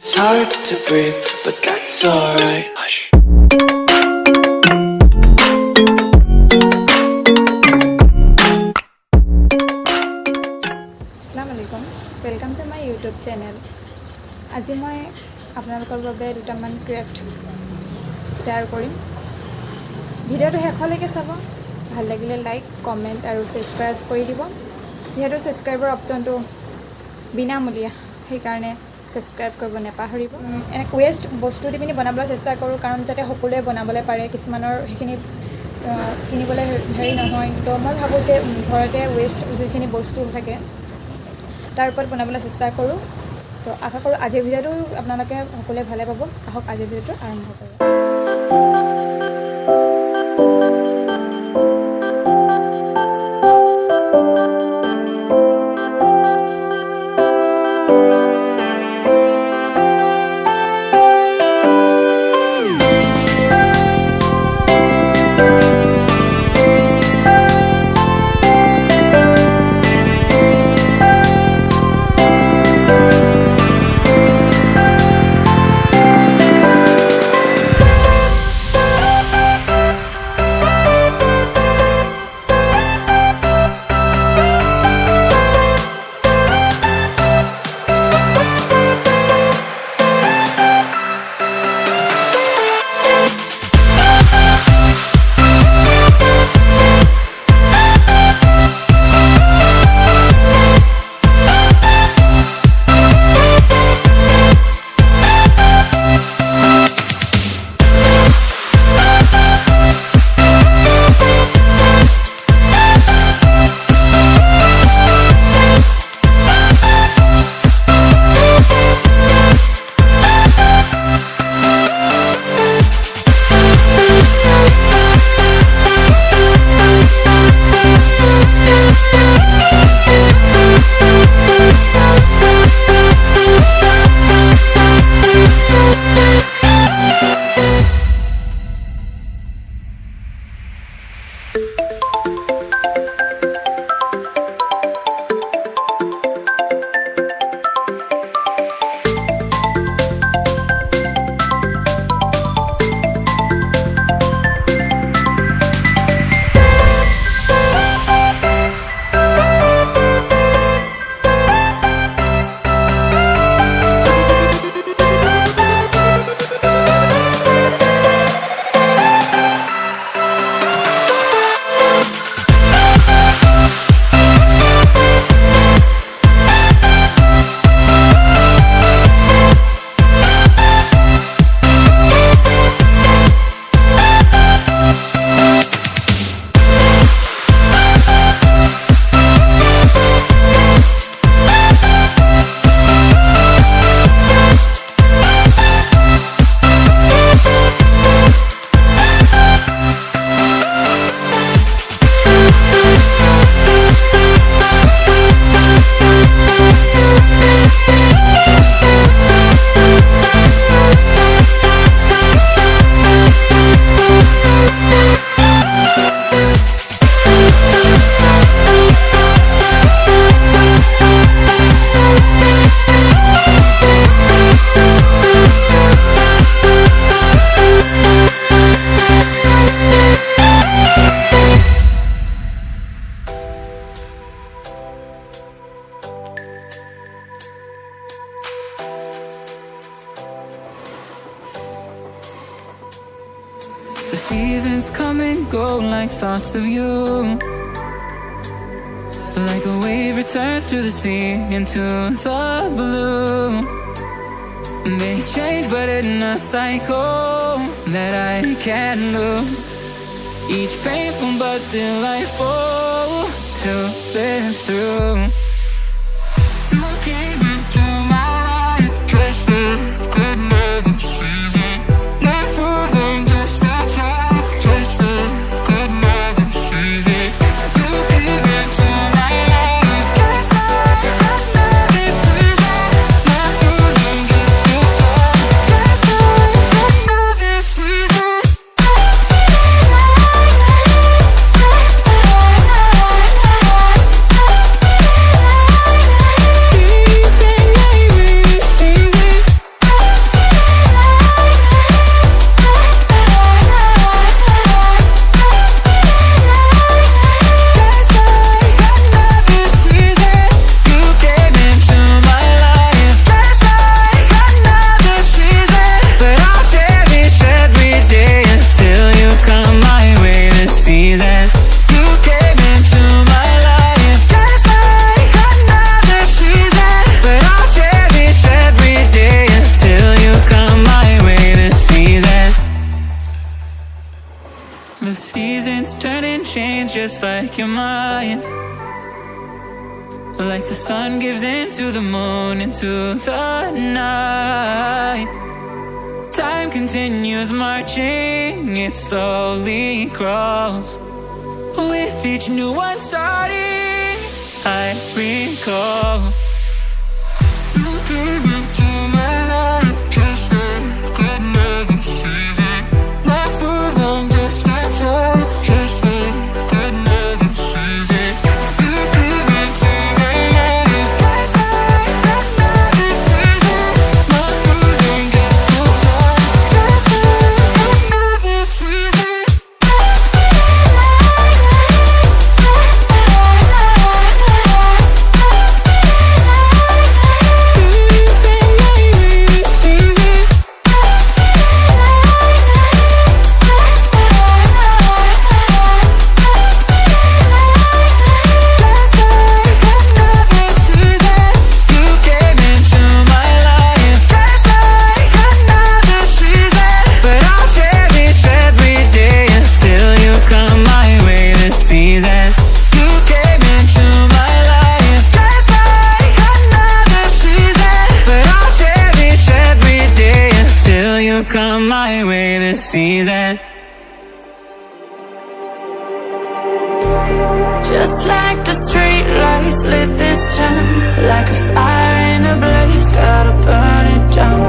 It's hard to breathe, but that's alright. Hush. Assalamualaikum. Welcome to my YouTube channel. আজি মই আপোনালোকৰ বাবে দুটামান ক্ৰাফট শ্বেয়াৰ কৰিম। ভিডিঅ'টো শেষলৈকে চাব। ভাল লাগিলে লাইক, কমেণ্ট আৰু সাবস্ক্ৰাইব কৰি দিব। যেহেতু সাবস্ক্ৰাইবৰ অপচনটো বিনামূলীয়া, সেইকাৰণে সাবস্ক্ৰাইব কৰিব নাপাহৰিব। এনে ৱেষ্ট বস্তু দি পিনি বনাবলৈ চেষ্টা কৰোঁ, কাৰণ যাতে সকলোৱে বনাবলৈ পাৰে। কিছুমানৰ সেইখিনি কিনিবলৈ হেৰি নহয়, তো মই ভাবোঁ যে ঘৰতে ৱেষ্ট যিখিনি বস্তু থাকে তাৰ ওপৰত বনাবলৈ চেষ্টা কৰোঁ। তো আশা কৰোঁ আজিৰ ভিডিঅ'টো আপোনালোকে সকলোৱে ভালে পাব। আহক আজিৰ ভিডিঅ'টো আৰম্ভ কৰোঁ। The seasons come and go like thoughts of you, like a wave returns to the sea into the blue. They change but in a cycle that I can't lose. Each painful but delightful to live through. You came into my life just a good another season. Not for them, just a time, just a good another season. You came into my life just a good another season. Not for them, just a time, just a good another season. just like your mind. Like the sun gives into the moon, into the night. Time continues marching, it slowly crawls. With each new one starting, I recall. You came into my life just like another season. Not for long, just a time, just like another season. You came into my life just like another season. Not for long, just a time, just like another season. Come my way this season. Just like the street lights lit this town, like a fire in a blaze, gotta burn it down.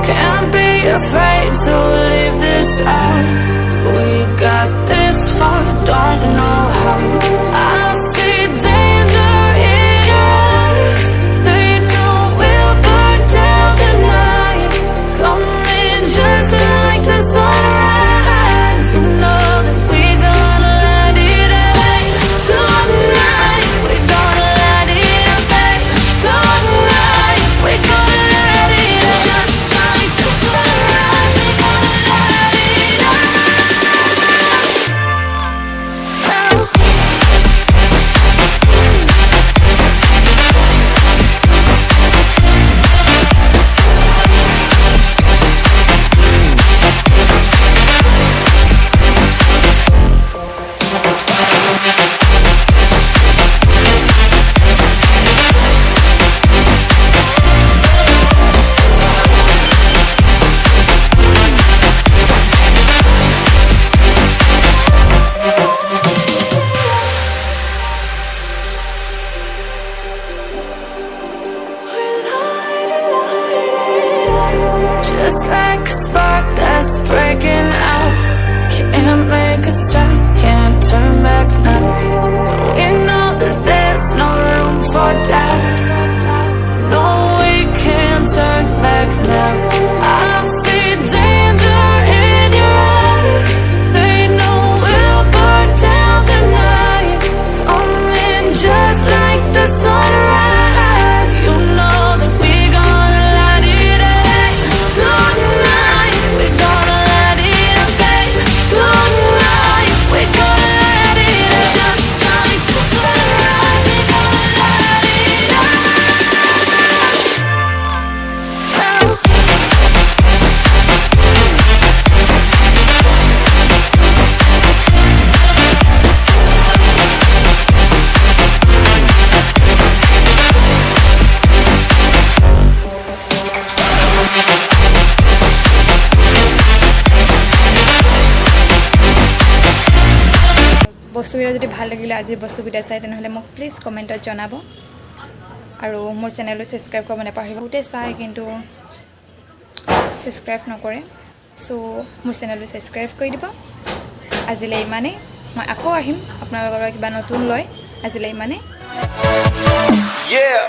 Can't be afraid to leave this out. We got this far, don't know how. I see danger in your eyes. They know we'll burn down the night. Come in just like the sunrise. You know that we gonna let it rain. Tonight we gonna let it rain. Tonight we gonna let it rain. Just like the sunrise, we gonna let it rain. Just like a spark that's breaking out. Can't make a stop, can't turn back now. We know that there's no room for doubt. No, we can't turn back now. I see danger in your eyes. They know we'll burn down the night. Coming just like the sunrise. You know that we gonna let it rain. Tonight we gonna let it rain. Tonight we gonna let it rain. Just like the sunrise, we gonna let it rain. বস্তুকেইটা যদি ভাল লাগিলে আজিৰ বস্তুকেইটা চাই তেনেহ'লে মোক please কমেণ্টত জনাব আৰু মোৰ চেনেলটো ছাবস্ক্ৰাইব কৰিব নাপাহৰিব। বহুতে চাই কিন্তু ছাবস্ক্ৰাইব নকৰে, চ' মোৰ চেনেলটো ছাবস্ক্ৰাইব কৰি দিব। আজিলৈ ইমানেই, মই আকৌ আহিম আপোনালোকৰ কিবা নতুন লৈ। আজিলৈ ইমানেই। Yeah.